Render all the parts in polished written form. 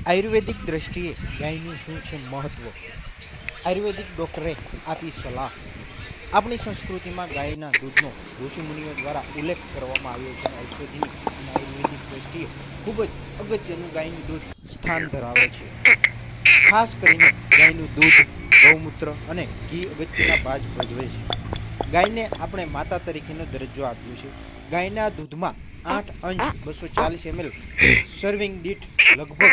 આયુર્વેદિક દ્રષ્ટિએ ગાયનું શું છે મહત્વ? આયુર્વેદિક ડૉક્ટરે આપી સલાહ. આપણી સંસ્કૃતિમાં ગાયના દૂધનો ઋષિમુનિઓ દ્વારા ઉલ્લેખ કરવામાં આવ્યો છે અને ઔષધિની અને આયુર્વેદિક દ્રષ્ટિએ ખૂબ જ અગત્યનું ગાયનું દૂધ સ્થાન ધરાવે છે. ખાસ કરીને ગાયનું દૂધ, ગૌમૂત્ર અને ઘી અગત્યના ભાગ ભજવે છે. ગાયને આપણે માતા તરીકેનો દરજ્જો આપ્યો છે. ગાયના દૂધમાં 8 અંશ 240 ml સર્વિંગ દીઠ લગભગ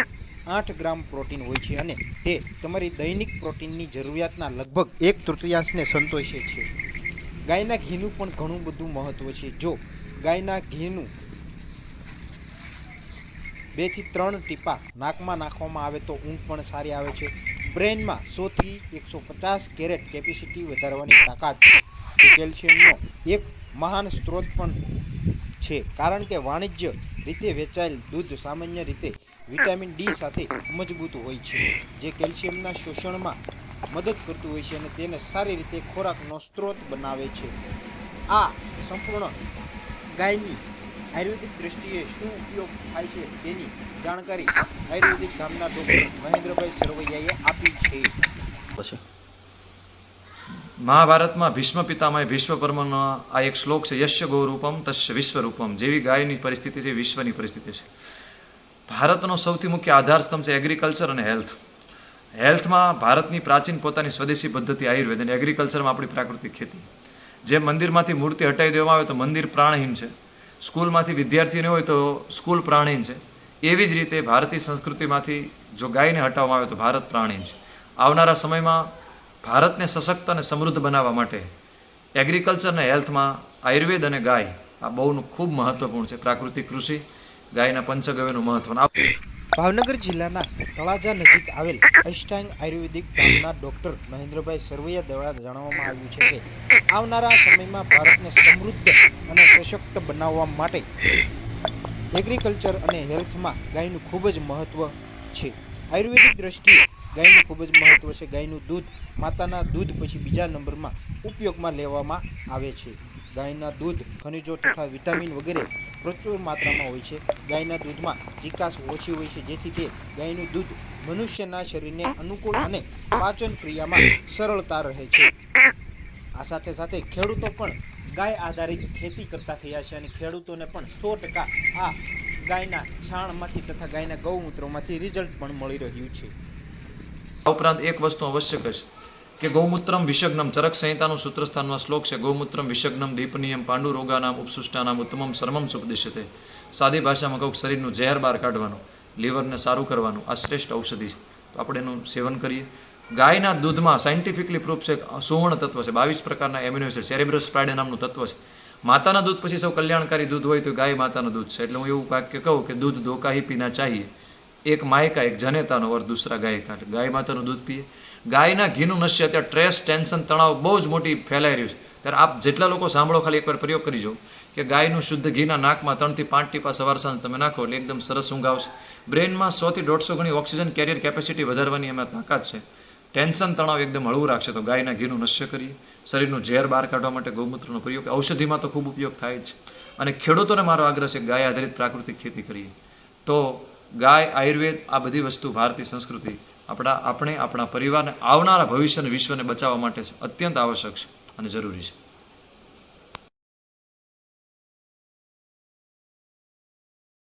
8 ગ્રામ પ્રોટીન હોય છે અને તે તમારી દૈનિક પ્રોટીનની જરૂરિયાતના લગભગ 1/3 સંતોષે છે. ગાયના ઘીનું પણ ઘણું બધું મહત્વ છે. જો ગાયના ઘીનું 2 થી 3 ટીપા નાકમાં નાખવામાં આવે તો ઊંઘ પણ સારી આવે છે. બ્રેઇનમાં 100 થી 150 કેરેટ કેપેસિટી વધારવાની તાકાત છે. તે કેલ્શિયમનો એક મહાન સ્ત્રોત પણ છે કારણ કે વાણિજ્ય રીતે વેચાયેલ દૂધ સામાન્ય રીતે વિટામિન ડી સાથે મજબૂત હોય છે, જે કેલ્શિયમના શોષણમાં મદદ કરતું હોય છે અને તેને સારી રીતે ખોરાકનો સ્ત્રોત બનાવે છે. આ સંપૂર્ણ ગાયની આયુર્વેદિક દ્રષ્ટિએ શું ઉપયોગ થાય છે તેની જાણકારી આયુર્વેદિક ધામના ડૉક્ટર મહેન્દ્રભાઈ સરવૈયાએ આપી છે. મહાભારતમાં ભીષ્મ પિતામહ ભીષ્મકર્મનો આ એક શ્લોક છે, યશ્ય ગૌરૂપમ તસ્ય વિશ્વરૂપમ. જેવી ગાયની પરિસ્થિતિ છે, વિશ્વની પરિસ્થિતિ છે. ભારતનો સૌથી મુખ્ય આધારસ્તંભ છે એગ્રીકલ્ચર અને હેલ્થ. હેલ્થમાં ભારતની પ્રાચીન પોતાની સ્વદેશી પદ્ધતિ આયુર્વેદ અને એગ્રીકલ્ચરમાં આપણી પ્રાકૃતિક ખેતી. જે મંદિરમાંથી મૂર્તિ હટાવી દેવામાં આવે તો મંદિર પ્રાણહીન છે, સ્કૂલમાંથી વિદ્યાર્થી ન હોય તો સ્કૂલ પ્રાણહીન છે. એવી જ રીતે ભારતીય સંસ્કૃતિમાંથી જો ગાયને હટાવવામાં આવે તો ભારત પ્રાણહીન છે. આવનારા સમયમાં ભારતને સશક્ત અને સમૃદ્ધ બનાવવા માટે એગ્રીકલ્ચર અને હેલ્થમાં આયુર્વેદ અને ગાય આ બહુનું ખૂબ મહત્વપૂર્ણ છે. પ્રાકૃતિક કૃષિ, ગાયના પંચગવ્યનું મહત્વ. ભાવનગર જિલ્લાના તળાજા નજીક આવેલ અષ્ટાંગ આયુર્વેદિક ધામના ડૉક્ટર મહેન્દ્રભાઈ સરવૈયા દ્વારા જણાવવામાં આવ્યું છે કે આવનારા સમયમાં ભારતને સમૃદ્ધ અને સશક્ત બનાવવા માટે એગ્રીકલ્ચર અને હેલ્થમાં ગાયનું ખૂબ જ મહત્વ છે. આયુર્વેદિક દ્રષ્ટિએ ગાયનું ખૂબ જ મહત્વ છે. ગાયનું દૂધ માતાના દૂધ પછી બીજા નંબરમાં ઉપયોગમાં લેવામાં આવે છે. ગાયના દૂધ ખનિજો તથા વિટામિન વગેરે પ્રચુર માત્રામાં હોય છે. ગાયના દૂધમાં ચીકાશ ઓછી હોય છે, જેથી તે ગાયનું દૂધ મનુષ્યના શરીરને અનુકૂળ અને પાચન ક્રિયામાં સરળતા રહે છે. આ સાથે સાથે ખેડૂતો પણ ગાય આધારિત ખેતી કરતા થયા છે અને ખેડૂતોને પણ 100% આ ગાયના છાણમાંથી તથા ગાયના ગૌમૂત્રમાંથી રિઝલ્ટ પણ મળી રહ્યું છે. આ ઉપરાંત એક વસ્તુ આવશ્યક છે કે ગૌમૂત્રમ વિષગ્નમ, ચરક સંહિતાનું સૂત્રસ્થાનમાં શ્લોક છે, ગૌમૂત્રમ વિષગ્નમ દીપનીયમ પાંડુરોગાનામ ઉપસુષ્ટાનામ ઉત્તમમ શર્મમ સુપદિશ્યતે. સાદી ભાષામાં કહું, શરીરનું ઝેર બહાર કાઢવાનું, લીવરને સારું કરવાનું આ શ્રેષ્ઠ ઔષધિ છે. તો આપણે એનું સેવન કરીએ. ગાયના દૂધમાં સાયન્ટિફિકલી પ્રૂફ છે સુવર્ણ તત્વ છે, 22 પ્રકારના એમિનો એસિડ, સેરેબ્રોસ્પાઇડે નામનું તત્વ છે. માતાના દૂધ પછી સૌ કલ્યાણકારી દૂધ હોય તો ગાય માતાનું દૂધ છે. એટલે હું એવું વાક્ય કહું કે દૂધ દો કા હી પીના ચાહીએ. એક માયકા, એક જનેતાનો ઓર દૂસરા ગાય કા. ગાય માતાનું દૂધ પીએ. ગાયના ઘીનું નશ્ય અત્યારે સ્ટ્રેસ, ટેન્શન, તણાવ બહુ જ મોટી ફેલાઈ રહ્યું છે. ત્યારે આપ જેટલા લોકો સાંભળો ખાલી એકવાર પ્રયોગ કરી જો કે ગાયનું શુદ્ધ ઘીના નાકમાં 3 થી 5 ટીપા સવાર સાંજ તમે નાખો એટલે એકદમ સરસ ઊંઘ આવશે. બ્રેઇનમાં 100 થી 150 ગણી ઓક્સિજન કેરિયર કેપેસિટી વધારવાની એમાં તાકાત છે. ટેન્શન, તણાવ એકદમ હળવું રાખશે. તો ગાયના ઘીનું નશ્ય કરીએ. શરીરનું ઝેર બહાર કાઢવા માટે ગૌમૂત્રનો પ્રયોગ, ઔષધિમાં તો ખૂબ ઉપયોગ થાય જ. અને ખેડૂતોને મારો આગ્રહ છે ગાય આધારિત પ્રાકૃતિક ખેતી કરીએ. તો ગાય, આયુર્વેદ આ બધી વસ્તુ ભારતીય સંસ્કૃતિ આપણે આપણા પરિવારને આવનારા ભવિષ્યને વિશ્વને બચાવવા માટે અત્યંત આવશ્યક છે અને જરૂરી છે.